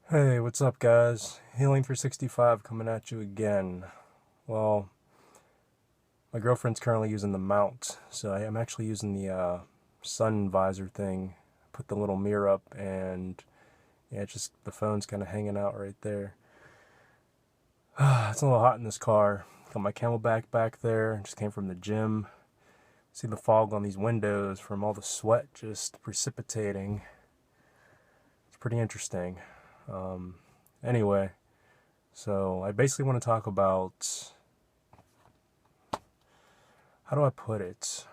Hey, what's up, guys? Healing 365 coming at you again. Well, my girlfriend's currently using the mount, so I'm actually using the sun visor thing. Put the little mirror up, and yeah, it's just the phone's kind of hanging out right there. It's a little hot in this car. Got my Camelback back there. Just came from the gym. See the fog on these windows from all the sweat just precipitating. It's pretty interesting. Um, anyway, so I basically want to talk about, how do I put it?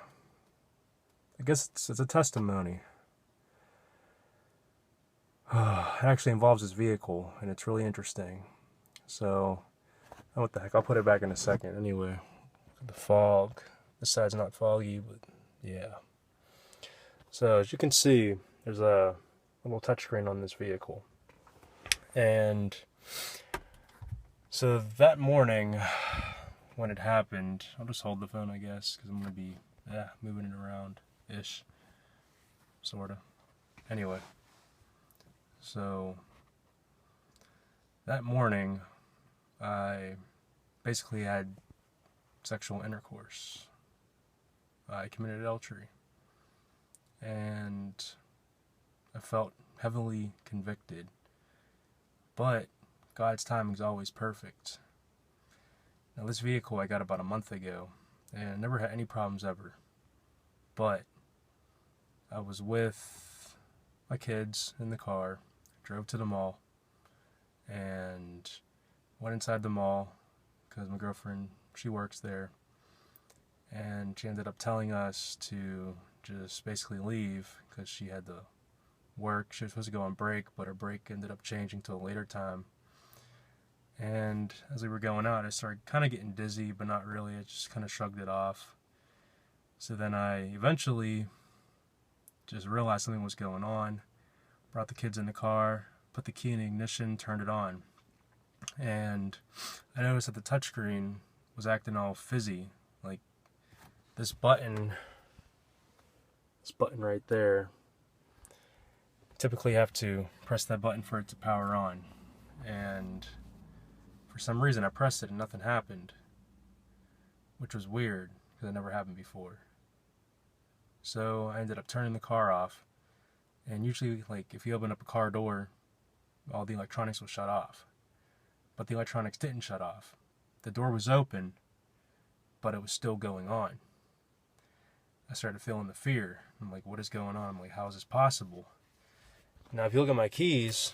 I guess it's a testimony. It actually involves this vehicle, and it's really interesting. So, oh, what the heck? I'll put it back in a second. Anyway, the fog. This side's not foggy, but yeah. So, as you can see, there's a little touchscreen on this vehicle. And so that morning, when it happened, I'll just hold the phone, I guess, because I'm going to be moving it around ish, sort of. Anyway, so that morning, I basically had sexual intercourse. I committed adultery. And I felt heavily convicted. But God's timing is always perfect. Now, this vehicle I got about a month ago, and I never had any problems ever. But I was with my kids in the car, drove to the mall, and went inside the mall because my girlfriend, she works there, and she ended up telling us to just basically leave because she had to work. She was supposed to go on break, but her break ended up changing to a later time. And as we were going out, I started kind of getting dizzy, but not really. I just kind of shrugged it off. So then I eventually just realized something was going on, brought the kids in the car, put the key in the ignition, turned it on. And I noticed that the touchscreen was acting all fizzy. Like this button right there, typically have to press that button for it to power on. And for some reason I pressed it and nothing happened, which was weird because it never happened before. So I ended up turning the car off. And usually, like, if you open up a car door, all the electronics will shut off. But the electronics didn't shut off. The door was open, but it was still going on. I started feeling the fear. I'm like, what is going on? I'm like, how is this possible? Now, if you look at my keys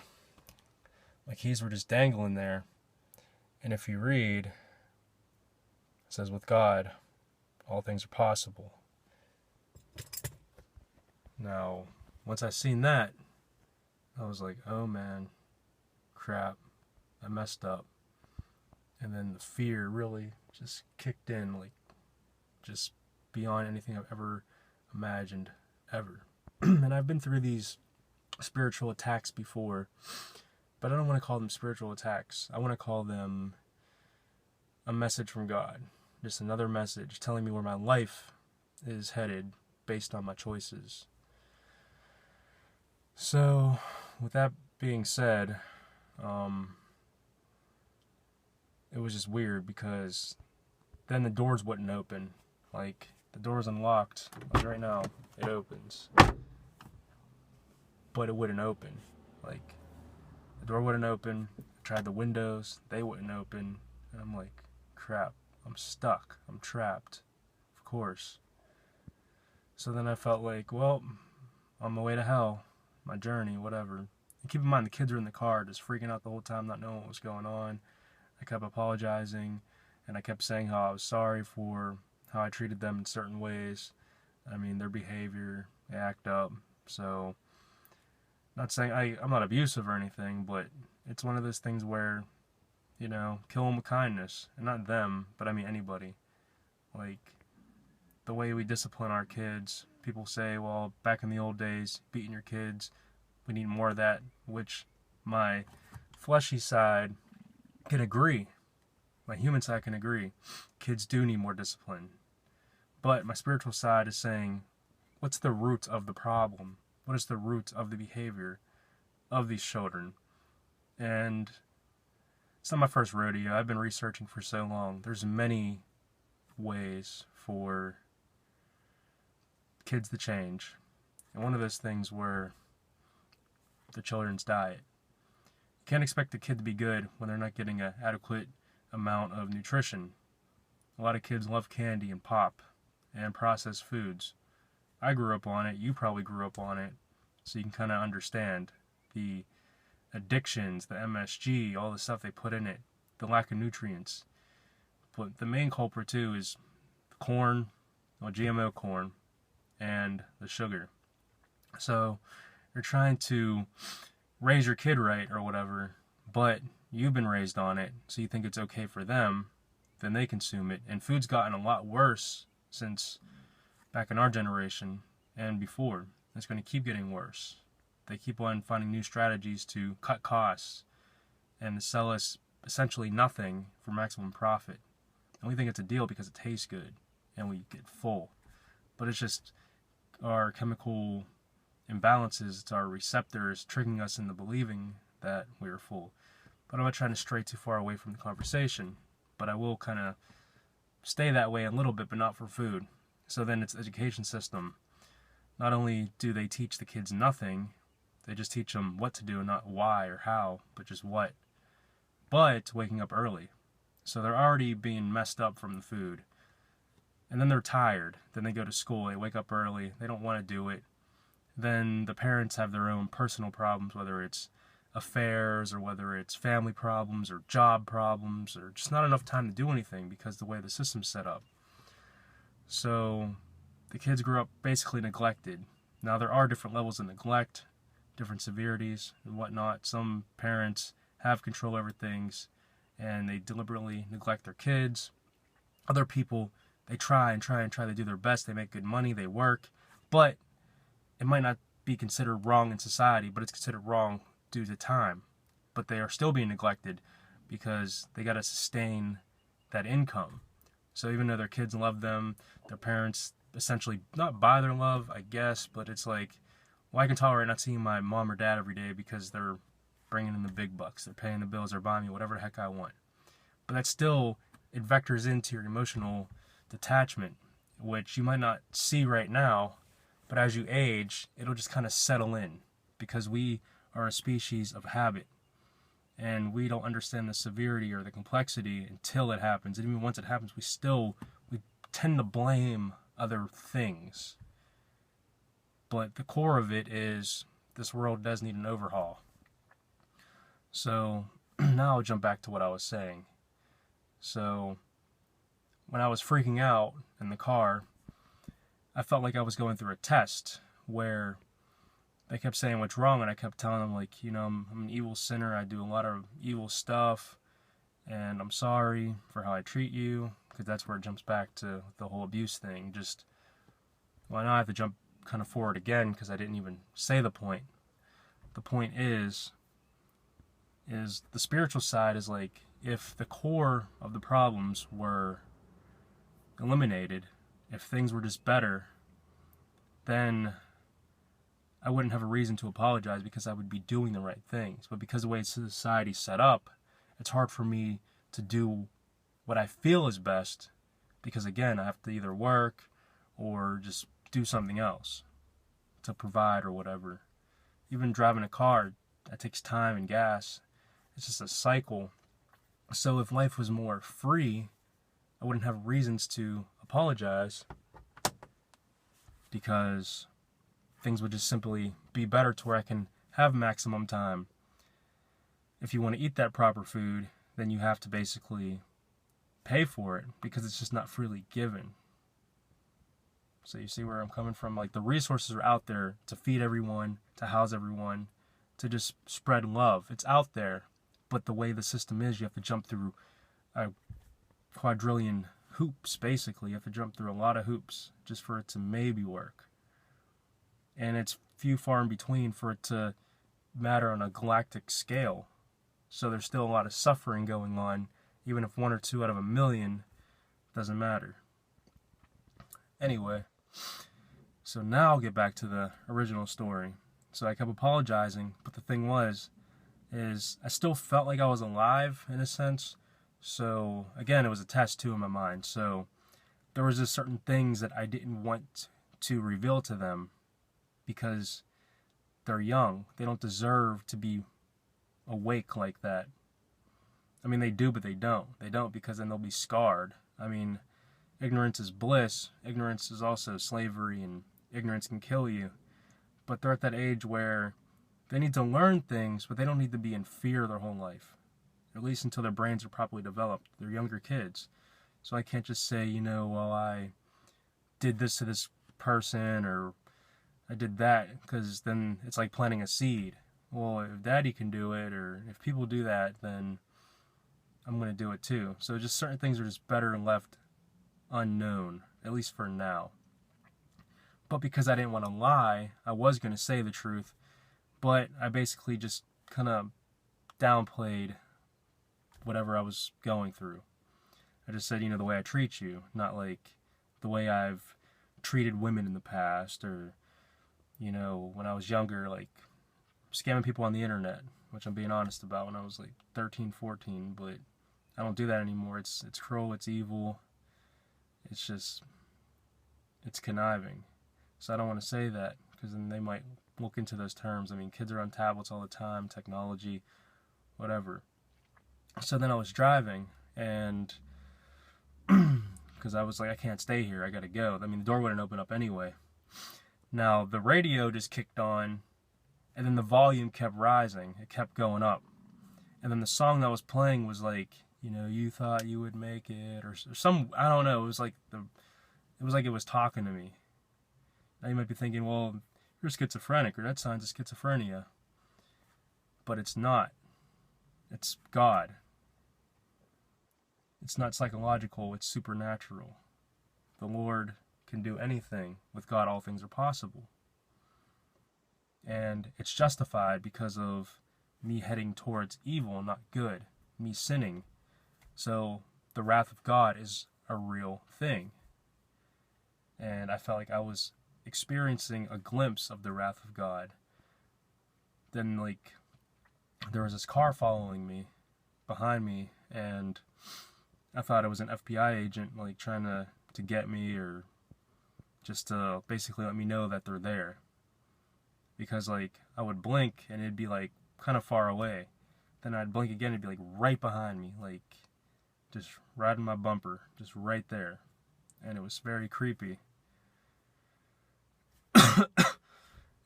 were just dangling there. And if you read, it says, with God, all things are possible. Now, once I seen that, I was like, oh man, crap, I messed up. And then the fear really just kicked in, like, just beyond anything I've ever imagined, ever. And I've been through these spiritual attacks before, but I don't want to call them spiritual attacks. I want to call them a message from God. Just another message telling me where my life is headed based on my choices. So, with that being said, it was just weird because then the doors wouldn't open. Like, the door's unlocked. Like right now, it opens. But it wouldn't open. Like, the door wouldn't open. I tried the windows, they wouldn't open. And I'm like, crap, I'm stuck. I'm trapped. Of course. So then I felt like, well, on my way to hell, my journey, whatever. And keep in mind, the kids were in the car, just freaking out the whole time, not knowing what was going on. I kept apologizing, and I kept saying how I was sorry for how I treated them in certain ways. I mean, their behavior, they act up. So, not saying I'm not abusive or anything, but it's one of those things where, kill them with kindness. And not them, but I mean anybody. Like, the way we discipline our kids, people say, well, back in the old days, beating your kids, we need more of that, which my fleshy side can agree. My human side can agree. Kids do need more discipline. But my spiritual side is saying, what's the root of the problem? What is the root of the behavior of these children? And it's not my first rodeo. I've been researching for so long. There's many ways for kids to change. And one of those things were the children's diet. You can't expect a kid to be good when they're not getting an adequate amount of nutrition. A lot of kids love candy and pop and processed foods. I grew up on it. You probably grew up on it. So you can kind of understand the addictions, the MSG, all the stuff they put in it, the lack of nutrients. But the main culprit too is the corn, well, GMO corn, and the sugar. So you're trying to raise your kid right or whatever, but you've been raised on it, so you think it's okay for them, then they consume it. And food's gotten a lot worse since back in our generation and before. It's going to keep getting worse. They keep on finding new strategies to cut costs and to sell us essentially nothing for maximum profit. And we think it's a deal because it tastes good and we get full. But it's just our chemical imbalances, it's our receptors tricking us into believing that we are full. But I'm not trying to stray too far away from the conversation, but I will kind of stay that way a little bit, but not for food. So then it's the education system. Not only do they teach the kids nothing, they just teach them what to do, not why or how, but just what. But waking up early. So they're already being messed up from the food. And then they're tired. Then they go to school, they wake up early, they don't want to do it. Then the parents have their own personal problems, whether it's affairs or whether it's family problems or job problems or just not enough time to do anything because the way the system's set up. So the kids grew up basically neglected. Now there are different levels of neglect, different severities and whatnot. Some parents have control over things and they deliberately neglect their kids. Other people, they try to do their best. They make good money, they work, but it might not be considered wrong in society, but it's considered wrong due to time. But they are still being neglected because they got to sustain that income. So even though their kids love them, their parents essentially not buy their love, I guess, but it's like, well, I can tolerate not seeing my mom or dad every day because they're bringing in the big bucks. They're paying the bills, they're buying me whatever the heck I want. But that still, it vectors into your emotional detachment, which you might not see right now, but as you age, it'll just kind of settle in because we are a species of habit. And we don't understand the severity or the complexity until it happens. And even once it happens, we tend to blame other things. But the core of it is this world does need an overhaul. So now I'll jump back to what I was saying. So when I was freaking out in the car, I felt like I was going through a test where they kept saying what's wrong, and I kept telling them, like, you know, I'm an evil sinner, I do a lot of evil stuff, and I'm sorry for how I treat you, because that's where it jumps back to the whole abuse thing. Just, well, now I have to jump kind of forward again, because I didn't even say the point. The point is the spiritual side is like, if the core of the problems were eliminated, if things were just better, then I wouldn't have a reason to apologize because I would be doing the right things. But because of the way society's set up, it's hard for me to do what I feel is best because, again, I have to either work or just do something else to provide or whatever. Even driving a car, that takes time and gas. It's just a cycle. So if life was more free, I wouldn't have reasons to apologize because things would just simply be better to where I can have maximum time. If you want to eat that proper food, then you have to basically pay for it because it's just not freely given. So you see where I'm coming from? Like, the resources are out there to feed everyone, to house everyone, to just spread love. It's out there, but the way the system is, you have to jump through a quadrillion hoops, basically. You have to jump through a lot of hoops just for it to maybe work. And it's few far in between for it to matter on a galactic scale. So there's still a lot of suffering going on, even if 1 or 2 out of a million doesn't matter. Anyway, so now I'll get back to the original story. So I kept apologizing, but the thing was, is I still felt like I was alive in a sense. So again, it was a test too in my mind. So there was just certain things that I didn't want to reveal to them because they're young. They don't deserve to be awake like that. I mean, they do, but they don't. They don't because then they'll be scarred. I mean, ignorance is bliss. Ignorance is also slavery, and ignorance can kill you. But they're at that age where they need to learn things, but they don't need to be in fear their whole life. At least until their brains are properly developed. They're younger kids. So I can't just say, well, I did this to this person or I did that, because then it's like planting a seed. Well, if daddy can do it, or if people do that, then I'm going to do it too. So just certain things are just better left unknown, at least for now. But because I didn't want to lie, I was going to say the truth, but I basically just kind of downplayed whatever I was going through. I just said, the way I treat you, not like the way I've treated women in the past, or, when I was younger, like scamming people on the internet, which I'm being honest about, when I was like 13, 14, but I don't do that anymore. It's cruel, it's evil, it's conniving. So I don't want to say that, because then they might look into those terms. I mean, kids are on tablets all the time, technology, whatever. So then I was driving, and because I was like, I can't stay here, I gotta go. I mean, the door wouldn't open up anyway. Now, the radio just kicked on, and then the volume kept rising. It kept going up. And then the song that was playing was like, you thought you would make it, or some, I don't know, it was like it was talking to me. Now you might be thinking, well, you're schizophrenic, or that signs of schizophrenia. But it's not. It's God. It's not psychological, it's supernatural. The Lord can do anything. With God, all things are possible. And it's justified because of me heading towards evil, not good. Me sinning. So the wrath of God is a real thing. And I felt like I was experiencing a glimpse of the wrath of God. Then, like, there was this car following me, behind me, and I thought it was an FBI agent, like, trying to get me, or just to basically let me know that they're there. Because, like, I would blink, and it'd be, like, kind of far away. Then I'd blink again, it'd be, like, right behind me, like, just right in my bumper, just right there. And it was very creepy.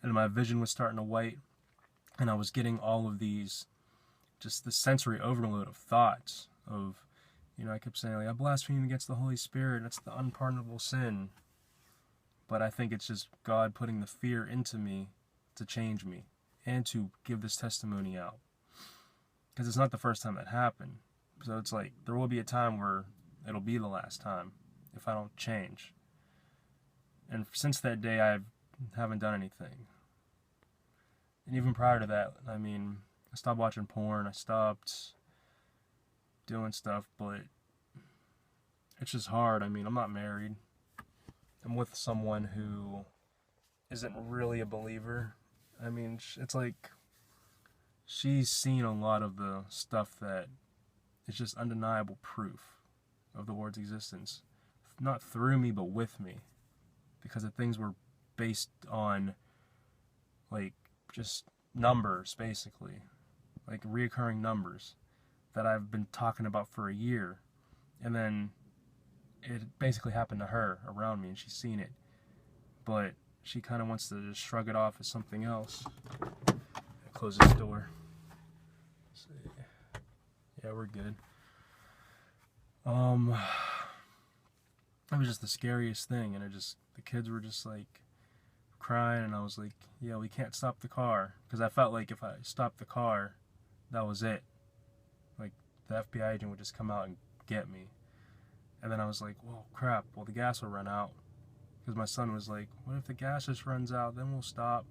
And my vision was starting to white, and I was getting all of these, just the sensory overload of thoughts of, I kept saying, like, I blaspheme against the Holy Spirit, that's the unpardonable sin. But I think it's just God putting the fear into me to change me and to give this testimony out. Because it's not the first time that happened. So it's like, there will be a time where it'll be the last time if I don't change. And since that day, I haven't done anything. And even prior to that, I mean, I stopped watching porn, I stopped doing stuff, but it's just hard. I mean, I'm not married. I'm with someone who isn't really a believer. I mean, it's like she's seen a lot of the stuff that is just undeniable proof of the Lord's existence. Not through me, but with me. Because the things were based on, like, just numbers, basically. Like, reoccurring numbers that I've been talking about for a year. And then it basically happened to her around me, and she's seen it. But she kind of wants to just shrug it off as something else. Close this door. Let's see. Yeah, we're good. It was just the scariest thing, and the kids were just like crying, and I was like, yeah, we can't stop the car, because I felt like if I stopped the car, that was it. Like, the FBI agent would just come out and get me. And then I was like, well, crap, well, the gas will run out. Because my son was like, what if the gas just runs out, then we'll stop?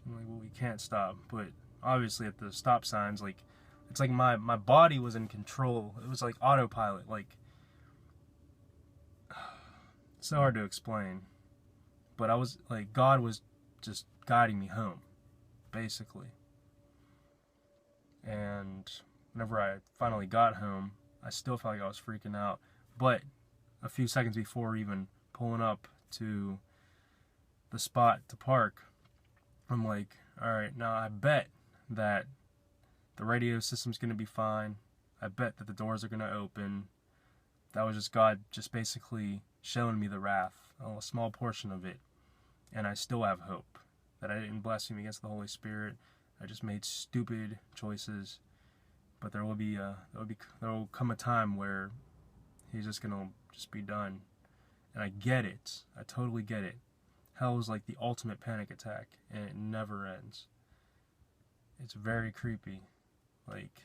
I'm like, well, we can't stop. But obviously at the stop signs, like, it's like my body was in control. It was like autopilot. Like, it's so hard to explain. But I was, like, God was just guiding me home, basically. whenever I finally got home, I still felt like I was freaking out. But a few seconds before even pulling up to the spot to park, I'm like, alright, now I bet that the radio system's going to be fine. I bet that the doors are going to open. That was just God just basically showing me the wrath, a small portion of it. And I still have hope that I didn't blaspheme against the Holy Spirit. I just made stupid choices. But there will come a time where He's just going to just be done. And I get it. I totally get it. Hell is like the ultimate panic attack, and it never ends. It's very creepy. Like,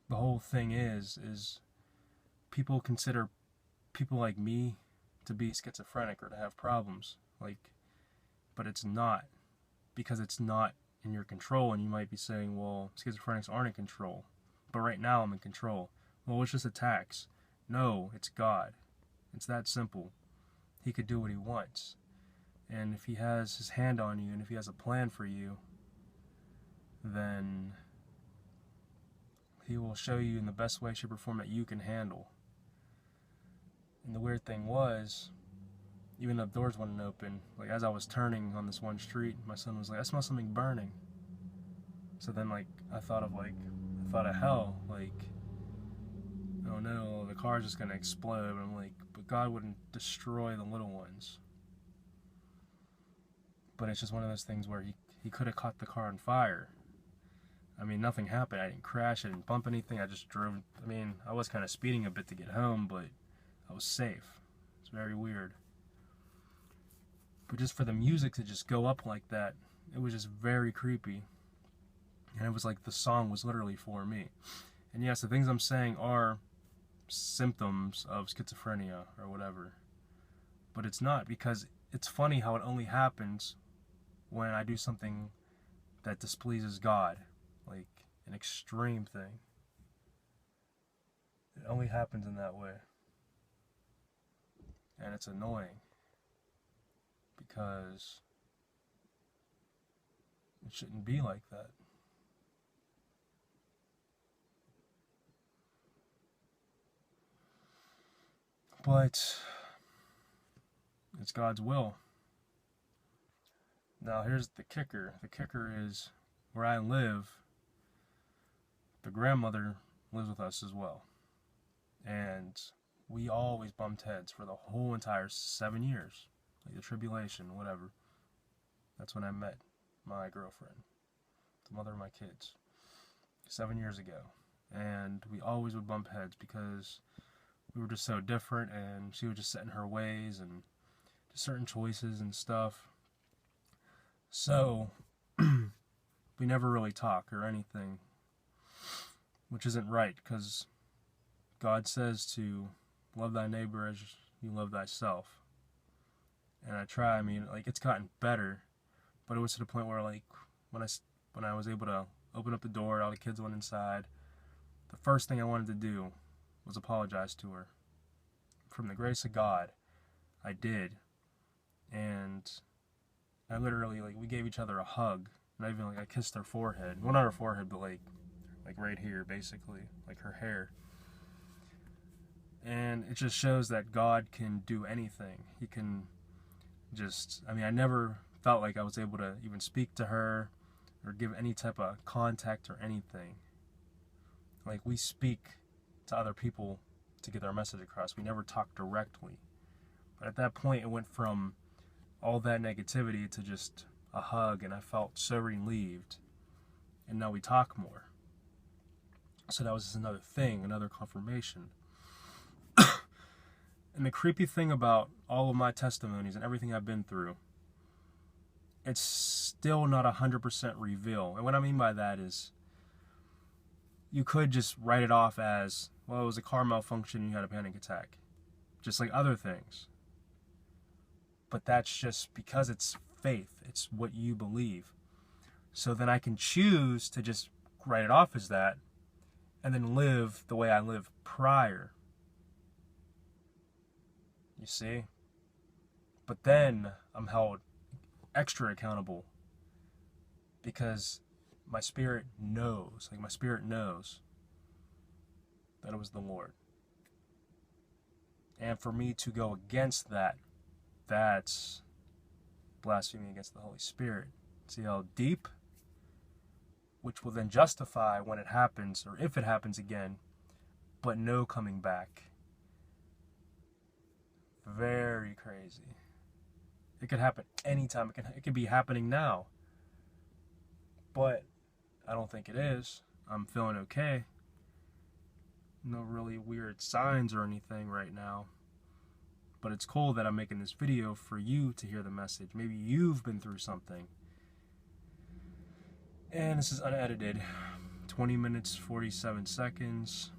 the whole thing is people consider people like me to be schizophrenic or to have problems. Like, but it's not, because it's not in your control. And you might be saying, well, schizophrenics aren't in control. But right now I'm in control. Well, it's just attacks. No, it's God. It's that simple. He could do what He wants. And if He has His hand on you, and if He has a plan for you, then He will show you in the best way, shape, or form that you can handle. And the weird thing was, even though the doors wouldn't open, like as I was turning on this one street, my son was like, I smell something burning. So then I thought of hell, like, oh no, the car's just gonna explode. And I'm like, but God wouldn't destroy the little ones. But it's just one of those things where he could have caught the car on fire. I mean, nothing happened. I didn't crash, I didn't bump anything, I just drove. I mean, I was kind of speeding a bit to get home, but I was safe. It's very weird. But just for the music to just go up like that, it was just very creepy. And it was like the song was literally for me. And yes, the things I'm saying are symptoms of schizophrenia or whatever. But it's not, because it's funny how it only happens when I do something that displeases God. Like an extreme thing. It only happens in that way. And it's annoying, because it shouldn't be like that. But it's God's will. Now here's the kicker. The kicker is, where I live, the grandmother lives with us as well. And we always bumped heads for the whole entire 7 years. Like the tribulation, whatever. That's when I met my girlfriend, the mother of my kids, 7 years ago. And we always would bump heads because we were just so different, and she was just set in her ways and just certain choices and stuff. So we never really talk or anything, which isn't right, because God says to love thy neighbor as you love thyself. And I mean, like, it's gotten better, but it was to the point where, like, when I was able to open up the door, all the kids went inside, the first thing I wanted to do was apologize to her. From the grace of God, I did. And I literally, like, we gave each other a hug. Not even, like, I kissed her forehead. Well, not her forehead, but, like right here, basically. Like, her hair. And it just shows that God can do anything. He can just, I mean, I never felt like I was able to even speak to her or give any type of contact or anything. Like, we speak to other people to get our message across. We never talk directly. But at that point, it went from all that negativity to just a hug, and I felt so relieved. And now we talk more. So that was just another thing, another confirmation. And the creepy thing about all of my testimonies and everything I've been through, it's still not 100% reveal. And what I mean by that is, you could just write it off as, well, it was a car malfunction and you had a panic attack. Just like other things. But that's just because it's faith. It's what you believe. So then I can choose to just write it off as that and then live the way I lived prior. You see? But then I'm held extra accountable, because my spirit knows, like my spirit knows that it was the Lord. And for me to go against that, that's blasphemy against the Holy Spirit. See how deep? Which will then justify when it happens, or if it happens again, but no coming back. Very crazy. It could happen anytime. It could be happening now. But I don't think it is. I'm feeling okay. No really weird signs or anything right now. But it's cool that I'm making this video for you to hear the message. Maybe you've been through something. And this is unedited. 20 minutes, 47 seconds.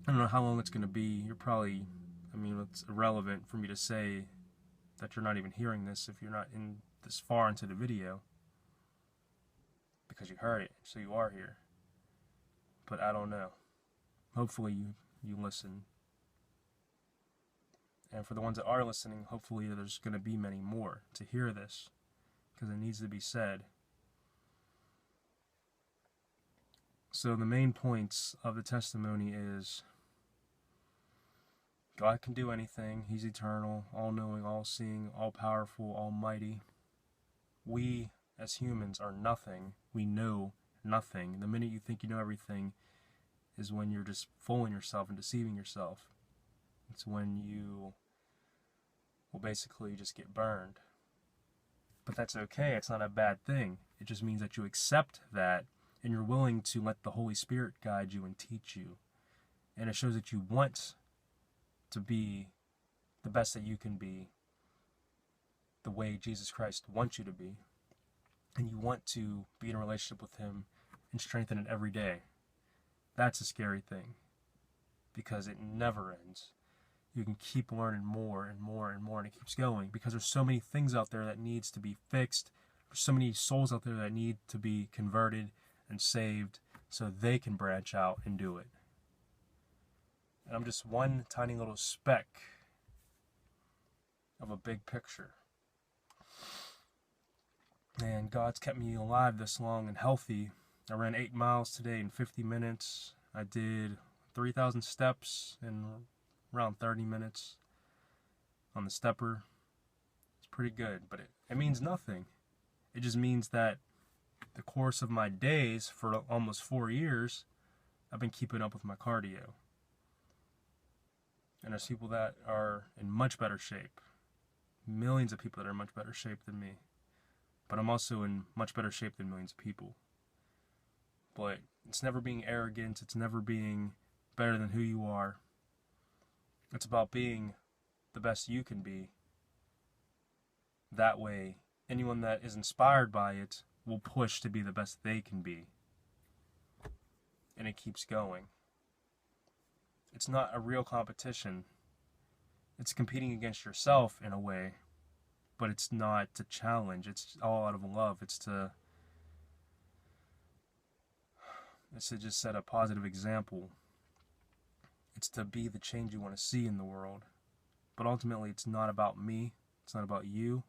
I don't know how long it's going to be. You're probably, it's irrelevant for me to say that you're not even hearing this if you're not in this far into the video. Because you heard it, so you are here. But I don't know. Hopefully you listen. And for the ones that are listening, hopefully there's going to be many more to hear this. Because it needs to be said. So the main points of the testimony is God can do anything. He's eternal, all-knowing, all-seeing, all-powerful, almighty. We, as humans, are nothing. We know nothing. The minute you think you know everything is when you're just fooling yourself and deceiving yourself. It's when you will basically just get burned. But that's okay. It's not a bad thing. It just means that you accept that and you're willing to let the Holy Spirit guide you and teach you. And it shows that you want to be the best that you can be, the way Jesus Christ wants you to be. And you want to be in a relationship with Him and strengthen it every day. That's a scary thing, because it never ends. You can keep learning more and more and more, and it keeps going, because there's so many things out there that needs to be fixed. There's so many souls out there that need to be converted and saved so they can branch out and do it. And I'm just one tiny little speck of a big picture. And God's kept me alive this long and healthy. I ran 8 miles today in 50 minutes. I did 3,000 steps in around 30 minutes on the stepper. It's pretty good, but it means nothing. It just means that the course of my days for almost 4 years, I've been keeping up with my cardio. And there's people that are in much better shape. Millions of people that are in much better shape than me. But I'm also in much better shape than millions of people. But it's never being arrogant. It's never being better than who you are. It's about being the best you can be. That way, anyone that is inspired by it will push to be the best they can be. And it keeps going. It's not a real competition. It's competing against yourself in a way, but it's not a challenge. It's all out of love. It's to just set a positive example. It's to be the change you want to see in the world. But ultimately, it's not about me. It's not about you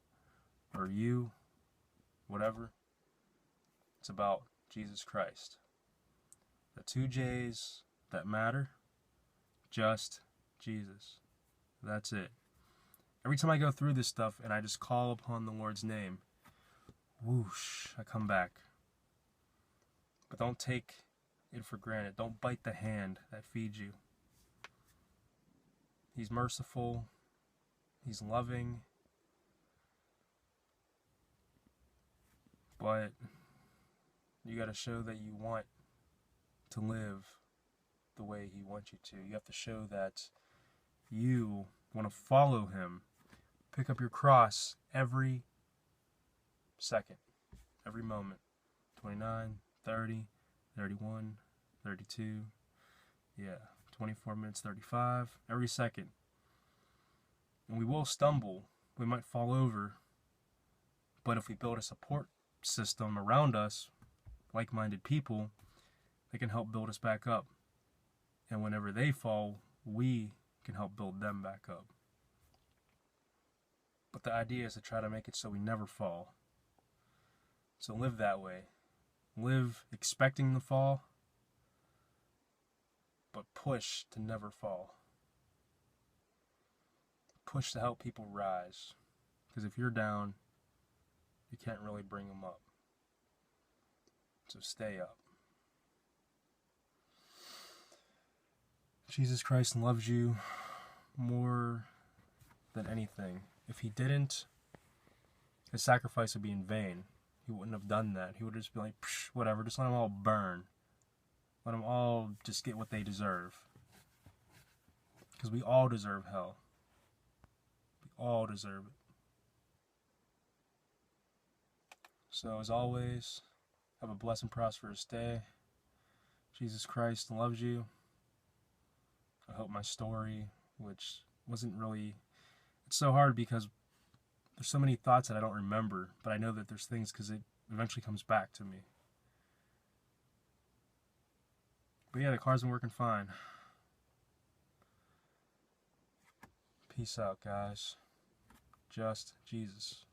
or you, whatever. It's about Jesus Christ. The 2 J's that matter, just Jesus. That's it. Every time I go through this stuff and I just call upon the Lord's name, whoosh, I come back. But don't take it for granted. Don't bite the hand that feeds you. He's merciful. He's loving. But you got to show that you want to live the way He wants you to. You have to show that you want to follow Him. Pick up your cross every second, every moment. 29, 30, 31, 32, 24 minutes, 35, every second. And we will stumble. We might fall over. But if we build a support system around us, like-minded people, they can help build us back up. And whenever they fall, we can help build them back up. But the idea is to try to make it so we never fall. So live that way. Live expecting the fall, but push to never fall. Push to help people rise. Because if you're down, you can't really bring them up. So stay up. Jesus Christ loves you more than anything. If he didn't, his sacrifice would be in vain. He wouldn't have done that. He would just be like, whatever, just let them all burn. Let them all just get what they deserve. Because we all deserve hell. We all deserve it. So as always, have a blessed and prosperous day. Jesus Christ loves you. I hope my story, which wasn't really... It's so hard because there's so many thoughts that I don't remember, but I know that there's things because it eventually comes back to me. But yeah, the car's been working fine. Peace out, guys. Just Jesus.